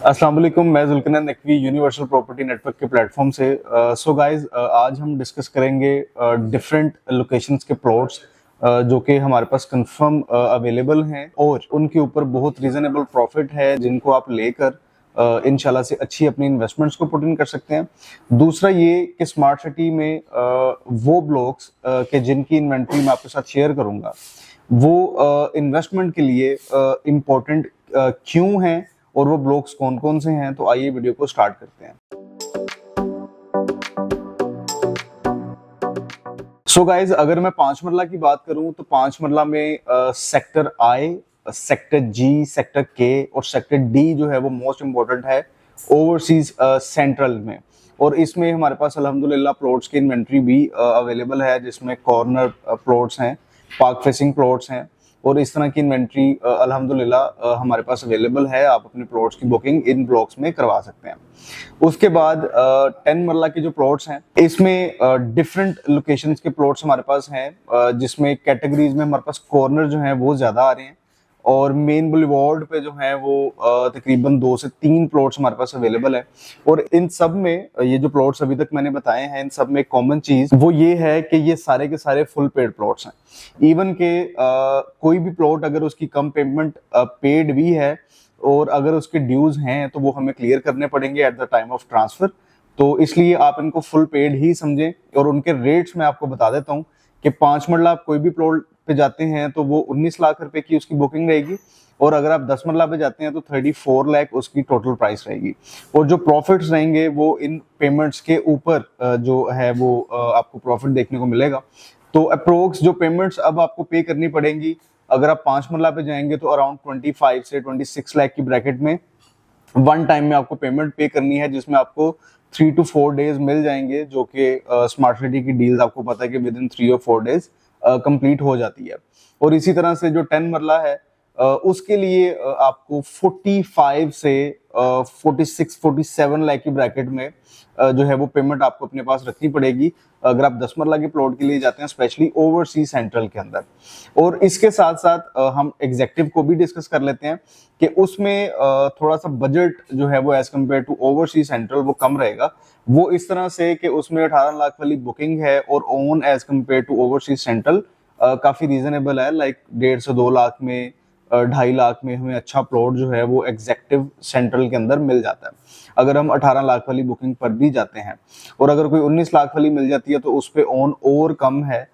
अस्सलाम वालेकुम, मैं जुल्कनैन नकवी यूनिवर्सल प्रॉपर्टी नेटवर्क के प्लेटफॉर्म से। सो गाइस, आज हम डिस्कस करेंगे डिफरेंट लोकेशंस के प्लॉट्स जो कि हमारे पास कंफर्म अवेलेबल हैं और उनके ऊपर बहुत रीजनेबल प्रॉफिट है, जिनको आप लेकर इंशाल्लाह से अच्छी अपनी इन्वेस्टमेंट्स को पुट इन कर सकते हैं। दूसरा ये कि स्मार्ट सिटी में वो ब्लॉक्स के जिनकी इन्वेंट्री मैं आपके साथ शेयर करूंगा वो इन्वेस्टमेंट के लिए इम्पोर्टेंट क्यों हैं और वो ब्लॉक्स कौन कौन से हैं। तो आइए वीडियो को स्टार्ट करते हैं। सो गाइज, अगर मैं 5 मरला की बात करूं तो 5 मरला में sector I, sector G, sector K और सेक्टर डी जो है वो मोस्ट इम्पोर्टेंट है ओवरसीज सेंट्रल में। और इसमें हमारे पास अल्हम्दुलिल्लाह प्लॉट्स की इन्वेंट्री भी अवेलेबल है, जिसमें कॉर्नर प्लॉट्स हैं, पार्क फेसिंग प्लॉट्स हैं और इस तरह की इन्वेंट्री अल्हम्दुलिल्लाह हमारे पास अवेलेबल है। आप अपने प्लॉट्स की बुकिंग इन ब्लॉक्स में करवा सकते हैं। उसके बाद 10 मरला के जो प्लॉट्स हैं, इसमें डिफरेंट लोकेशंस के प्लॉट्स हमारे पास हैं, जिसमें कैटेगरीज में हमारे पास कॉर्नर जो हैं वो ज़्यादा आ रहे हैं और मेन बुलेवार्ड पे जो है वो तकरीबन 2 से 3 प्लॉट्स हमारे पास अवेलेबल है। और इन सब में ये जो प्लॉट्स अभी तक मैंने बताए हैं, इन सब में कॉमन चीज वो ये है कि ये सारे के सारे फुल पेड प्लॉट्स हैं। इवन के कोई भी प्लॉट अगर उसकी कम पेमेंट पेड भी है और अगर उसके ड्यूज हैं तो वो हमें क्लियर करने पड़ेंगे at the time of transfer. तो इसलिए आप इनको फुल पेड ही समझें। और उनके रेट्स मैं आपको बता देता हूँ कि 5 मरला आप कोई भी प्लॉट पे जाते हैं तो वो 19 लाख रुपए की उसकी बुकिंग रहेगी और अगर आप 10 मरला पे जाते हैं तो 34 लाख उसकी टोटल प्राइस रहेगी। और जो प्रॉफिट्स रहेंगे वो इन पेमेंट्स के ऊपर जो है वो आपको प्रॉफिट देखने को मिलेगा। तो अप्रोक्स जो पेमेंट्स अब आपको पे करनी पड़ेंगी, अगर आप 5 मरला पे जाएंगे तो अराउंड 25 से 26 लाख की ब्रैकेट में वन टाइम में आपको पेमेंट पे करनी है, जिसमें आपको 3 to 4 डेज मिल जाएंगे, जो कि स्मार्ट सिटी की डील्स आपको पता है कि विद इन 3 और 4 डेज कंप्लीट हो जाती है। और इसी तरह से जो 10 मरला है उसके लिए आपको 45 से 46-47 लाख की ब्रैकेट में जो है वो पेमेंट आपको अपने पास रखनी पड़ेगी अगर आप 10 मरला के प्लॉट के लिए जाते हैं, स्पेशली ओवरसीज सेंट्रल के अंदर। और इसके साथ साथ हम एग्जेक्टिव को भी डिस्कस कर लेते हैं कि उसमें थोड़ा सा बजट जो है वो as compare to overseas central वो कम रहेगा। वो इस तरह से कि उसमें 18 लाख वाली बुकिंग है और on as compare to overseas central काफी रीजनेबल है। लाइक 1.5 से 2 लाख में, 2.5 लाख में हमें अच्छा प्लॉट जो है वो एग्जेक्टिव सेंट्रल के अंदर मिल जाता है अगर हम 18 लाख वाली बुकिंग पर भी जाते हैं। और अगर कोई 19 लाख वाली मिल जाती है तो उस पे ऑन और कम है,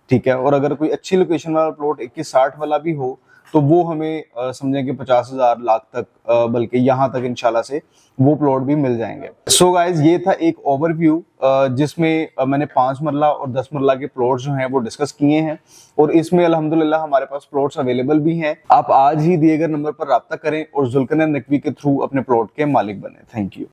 ठीक है। और अगर कोई अच्छी लोकेशन वाला प्लॉट 21-60 वाला भी हो तो वो हमें समझें कि 50,000 लाख तक, बल्कि यहाँ तक इंशाल्लाह से वो प्लॉट भी मिल जाएंगे। सो गाइज, ये था एक ओवरव्यू जिसमें मैंने 5 मरला और 10 मरला के प्लॉट्स जो हैं वो डिस्कस किए हैं और इसमें अल्हम्दुलिल्लाह हमारे पास प्लॉट्स अवेलेबल भी हैं। आप आज ही दिए गए नंबर पर राब्ता करें और जुल्कनैन नकवी के थ्रू अपने प्लॉट के मालिक बने। Thank you.